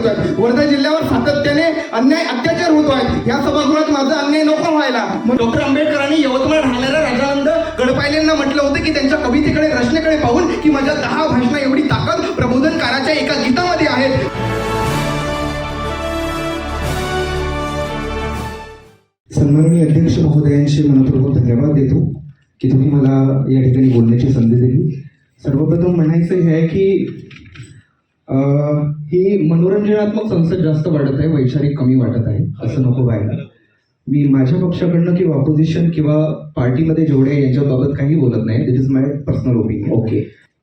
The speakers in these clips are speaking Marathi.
करतोय. वर्धा जिल्ह्यावर सातत्याने अन्याय अत्याचार होतो आहे. या सभागृहात माझा अन्याय नको व्हायला. डॉक्टर आंबेडकरांनी यवतमाळ राहणाऱ्या राजानंद गडपायलेंना म्हटलं होतं की त्यांच्या कवितेकडे रचनेकडे पाहून की माझ्या 10 भाषणा एवढी ताकद प्रबोधनकाराच्या एका गीतामध्ये आहे. सन्माननीय अध्यक्ष महोदयांचे मनपूर्वक धन्यवाद देतो की तुम्ही मला या ठिकाणी बोलण्याची संधी दिली. सर्वप्रथम म्हणायचं हे आहे की ही मनोरंजनात्मक संसद जास्त वाटत आहे, वैचारिक कमी वाटत आहे. असं नको व्हायला. मी माझ्या पक्षाकडनं किंवा ऑपोजिशन किंवा पार्टीमध्ये जेवढे यांच्याबाबत काही बोलत नाही. This is my personal opinion. Okay.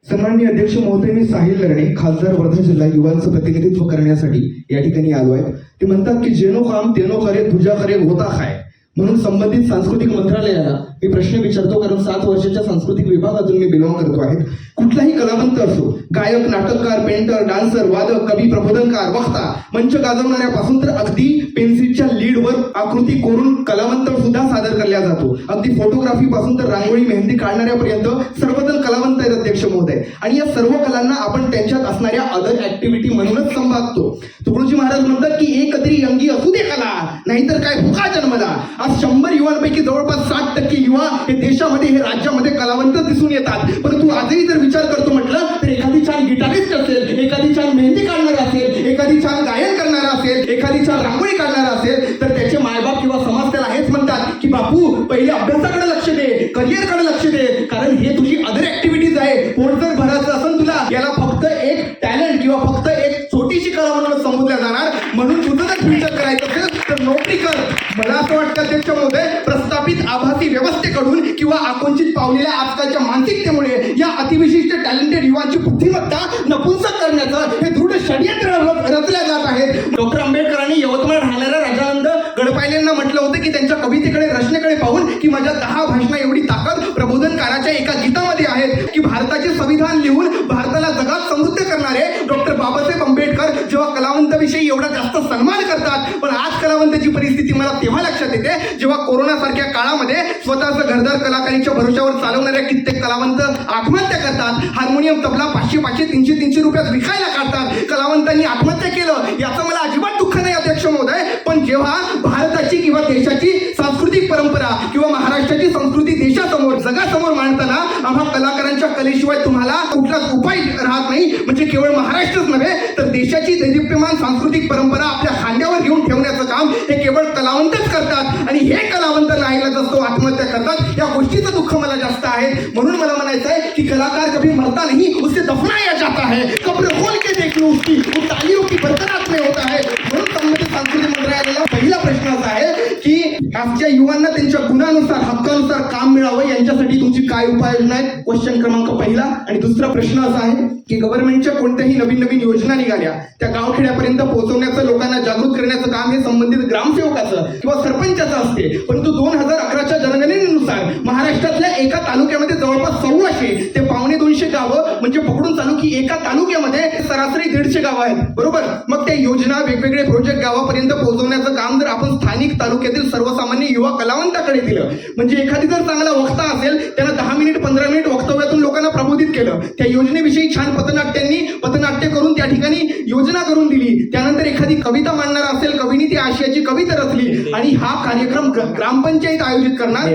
सन्माननीय अध्यक्ष महोदय, मी साहिल लरणे, खासदार वर्धा जिल्हा, युवांचं प्रतिनिधित्व करण्यासाठी या ठिकाणी आलो आहे. ते म्हणतात की जेनो काम तेनो करे, तुझ्या करे होता खाय. म्हणून संबंधित सांस्कृतिक मंत्रालयाला मी प्रश्न विचारतो, कारण 7 वर्षाच्या सांस्कृतिक विभागातून मी बिलॉंग करतो आहे. कुठलाही कलावंत असो, गायक, नाटककार, पेंटर, डान्सर, वादक, कवी, प्रबोधनकार, वक्ता, मंच गाजवणाऱ्यापासून तर अगदी पेन्सिलच्या लीडवर आकृती कोरून कलावंत सुद्धा सादर केला जातो. अगदी फोटोग्राफी पासून तर रांगोळी, मेहंदी काढणाऱ्यापर्यंत सर्वजण कलावंत आहेत अध्यक्ष महोदय. आणि या सर्व कलांना आपण त्यांच्यात असणाऱ्या अदर ऍक्टिव्हिटी म्हणूनच संभागतो. तुकडोजी महाराज म्हणतात की एकत्री अंगी असू दे कला, नाहीतर काय भुका जन्मला. आज 100 युवांपैकी जवळपास 60% युवा हे देशामध्ये, हे राज्यामध्ये कलावंत दिसून येतात. परंतु आजही जर विचार करतो म्हटलं तर एखादी छान गिटारिस्ट असेल, एखादी छान मेहंदी काढणारा असेल, एखादी छान गायन करणारा असेल, एखादी छान रांगोळी काढणारा असेल, तर त्याचे मायबाप किंवा समाज त्याला हेच म्हणतात की बापू पहिले अभ्यासाकडे लक्ष दे, करिअरकडे लक्ष दे, कारण हे तुझी अदर ऍक्टिव्हिटीज आहे. पोट जर भरायचं असेल तुला, याला फक्त एक टॅलेंट किंवा फक्त एक छोटीशी कला म्हणून संबोधल्या जाणार. म्हणून तुझं जर फ्युचर करायचं असेल तर नोकरी कर. मला असं वाटतं त्याच्यामध्ये प्रस्थापित आभासी व्यवस्थेकडून किंवा आकुंचित पावलेल्या आजकालच्या मानसिकतेमुळे या अतिविशिष्ट टॅलेंटेड युवांची बुद्धिमत्ता नपुंसक करण्याचं हे दृढ षडयंत्र रचल्या जात आहे. डॉक्टर आंबेडकरांनी यवतमाळ राहणाऱ्या राजानंद गडपायलेंना म्हटलं होतं की त्यांच्या कवितेकडे रचनेकडे पाहून की माझ्या 10 भाषणा एवढी ताकद प्रबोधनकाराच्या एका गीतामध्ये आहे. की भारताचे संविधान लिहून भारताला जगात समृद्ध करणारे डॉक्टर बाबासाहेब आंबेडकर जेव्हा कलावंताविषयी एवढा जास्त सन्मान करतात, पण आज कलावंताची परिस्थिती मला तेव्हा लक्षात येते जेव्हा कोरोना सारख्या काळामध्ये स्वतःचं घरदार कलाकारीच्या भरोशावर चालवणाऱ्या कित्येक कलावंत आत्महत्या करतात. हार्मोनियम, तबला 500-500, 300-300 रुपयात विकायला काढतात. कलावंतांनी आत्महत्या केलं याचं मला अजिबात दुःख नाही अध्यक्ष महोदय. पण जेव्हा भारताची किंवा देशाची सांस्कृतिक परंपरा किंवा महाराष्ट्राची संस्कृती देशासमोर, जगासमोर मांडताना आम्हा कलाकारांच्या कलेशिवाय तुम्हाला कुठलाच उपाय राहत नाही. म्हणजे केवळ महाराष्ट्रच नव्हे तर देशाची दैदिप्यमान सांस्कृतिक परंपरा आपल्या खांद्यावर घेऊन ठेवण्याचं काम हे केवळ कलावंतच करतात. आणि हे कलावंत नाहीलाच असतो आत्महत्या करतात. या गोष्टीचं दुःख मला जास्त आहे. म्हणून मला म्हणायचं आहे की कलाकार कभी मरता नहीं, उसे दफनाया जाता है. कब्र खोल के देख लो उसकी, वो तालियों की बरकरार में होता है. म्हणून संबंधित सांस्कृतिक मंत्रालयाला पहिला प्रश्न असा आहे की आजच्या युवांना त्यांच्या गुणानुसार, हक्कानुसार काम मिळावं यांच्यासाठी तुमची काय उपाययोजना आहेत? क्वेश्चन क्रमांक पहिला. आणि दुसरा प्रश्न असा आहे की गव्हर्नमेंटच्या कोणत्याही नवीन योजना निघाल्या त्या गावखेड्यापर्यंत पोहोचवण्याचं, लोकांना जागृत करण्याचं काम हे संबंधित ग्रामसेवकाचं किंवा सरपंचाचं असते. परंतु 2011च्या जनगणनेनुसार महाराष्ट्रातल्या एका तालुक्यामध्ये जवळपास 1,600 ते 250 गावं, म्हणजे पकडून चालू की एका तालुक्यामध्ये सरासरी 150 गावं आहेत. बरोबर. मग त्या योजना, वेगवेगळे प्रोजेक्ट गावापर्यंत पोहोचवण्याचं काम जर आपण स्थानिक तालुक्यातील सर्वसामान्य युवा कलावंताकडे दिलं, म्हणजे एखादी जर चांगला वक्ता असेल, त्यांना 10 मिनिट 15 मिनिट वक्तव्यातून लोकांना प्रबोधित केलं, त्या योजनेविषयी छान पथनाट्य करून त्या ठिकाणी योजना करून दिली, त्यानंतर एखादी कविता मांडणारा असेल, कवीने ती आशयाची कविता रचली आणि हा कार्यक्रम ग्रामपंचायत आयोजित करणार.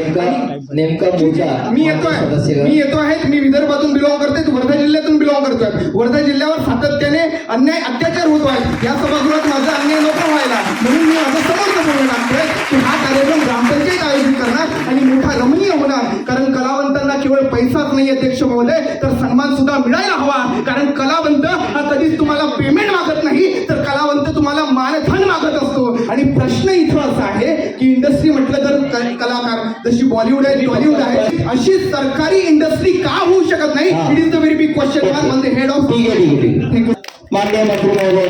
मी येतो आहे, मी विदर्भातून बिलॉंग करते, तू वर्धा जिल्ह्यातून बिलॉंग करतोय. वर्धा जिल्ह्यावर सातत्याने अन्याय अत्याचार होतो आहे. या सभागृहात माझा अन्याय नको व्हायला. म्हणून मी माझं समोरचं बोलणं लागतोय की हा कार्यक्रम ग्रामपंचायत आयोजित करणार आणि मोठा रमणीय होणार. कारण कलावंतांना केवळ पैसाच नाही अध्यक्ष महोदय, तर सन्मान सुद्धा मिळायला हवा. कारण कलावंत हा कधीच तुम्हाला पेमेंट मागत नाही, तर कलावंत तुम्हाला मानधन मागत असतो. आणि प्रश्न इथं असा आहे की इंडस्ट्री म्हटलं तर कलाकार जशी बॉलिवूड आहे, टॉलिवूड आहे, अशी सरकारी इंडस्ट्री का होऊ शकत नाही? It is the very big question on the head of. माननीय मंत्री महोदय